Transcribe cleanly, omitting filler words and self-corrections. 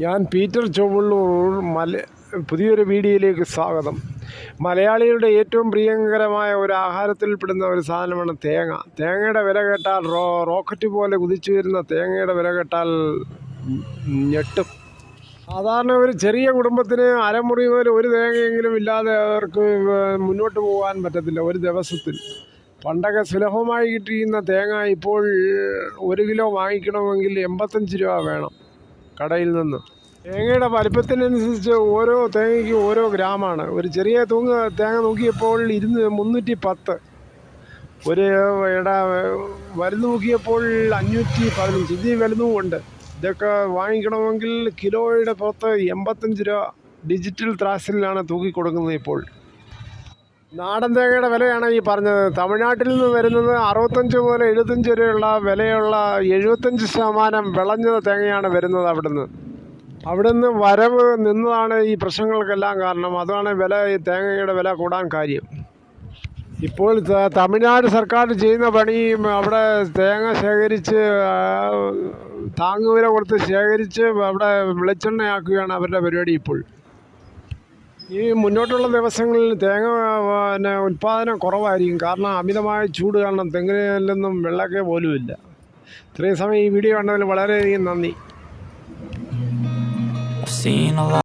ഞാൻ പീറ്റർ ചൊവ്വള്ളൂർ. പുതിയൊരു വീഡിയോയിലേക്ക് സ്വാഗതം. മലയാളികളുടെ ഏറ്റവും പ്രിയങ്കരമായ ഒരു ആഹാരത്തിൽപ്പെടുന്ന ഒരു സാധനമാണ് തേങ്ങ. തേങ്ങയുടെ വില കേട്ടാൽ റോക്കറ്റ് പോലെ കുതിച്ചു വരുന്ന തേങ്ങയുടെ വില കേട്ടാൽ ഞെട്ടും. സാധാരണ ഒരു ചെറിയ കുടുംബത്തിന് അരമുറി മുതൽ ഒരു തേങ്ങയെങ്കിലും ഇല്ലാതെ അവർക്ക് മുന്നോട്ട് പോകാൻ പറ്റത്തില്ല ഒരു ദിവസത്തിൽ. പണ്ടൊക്കെ സുലഭമായി കിട്ടിയിരുന്ന തേങ്ങ ഇപ്പോൾ 1 കിലോ വാങ്ങിക്കണമെങ്കിൽ 85 രൂപ വേണം കടയിൽ നിന്ന്. തേങ്ങയുടെ വലിപ്പത്തിനനുസരിച്ച് ഓരോ തേങ്ങയ്ക്കും ഓരോ ഗ്രാമാണ്. ഒരു ചെറിയ തേങ്ങ നോക്കിയപ്പോൾ 310, ഒരു വലുത് നോക്കിയപ്പോൾ 515. ഇതിൽ വലുതും ഉണ്ട്. ഇതൊക്കെ വാങ്ങിക്കണമെങ്കിൽ കിലോയുടെ പുറത്ത് 85 രൂപ ഡിജിറ്റൽ ത്രാസിലാണ് തൂക്കി കൊടുക്കുന്നത് ഇപ്പോൾ. നാടൻ തേങ്ങയുടെ വിലയാണ് ഈ പറഞ്ഞത്. തമിഴ്നാട്ടിൽ നിന്ന് വരുന്നത് 65 മുതൽ 75 വരെയുള്ള വിലയുള്ള 75% വിളഞ്ഞ തേങ്ങയാണ് വരുന്നത് അവിടുന്ന് വരവ് നിന്നതാണ് ഈ പ്രശ്നങ്ങൾക്കെല്ലാം കാരണം. അതാണ് തേങ്ങയുടെ വില കൂടാൻ കാര്യം. ഇപ്പോൾ തമിഴ്നാട് സർക്കാർ ചെയ്യുന്ന പണി അവിടെ തേങ്ങ ശേഖരിച്ച് താങ്ങുവില കൊടുത്ത് ശേഖരിച്ച് അവിടെ വെളിച്ചെണ്ണയാക്കുകയാണ് അവരുടെ പരിപാടി ഇപ്പോൾ. ഈ മുന്നോട്ടുള്ള ദിവസങ്ങളിൽ തേങ്ങ ഉൽപ്പാദനം കുറവായിരിക്കും. കാരണം അമിതമായ ചൂട് കാരണം തെങ്ങിലൊന്നും വെള്ളമൊക്കെ പോലുമില്ല. ഇത്രയും സമയം ഈ വീഡിയോ കണ്ടതിൽ വളരെയധികം നന്ദി.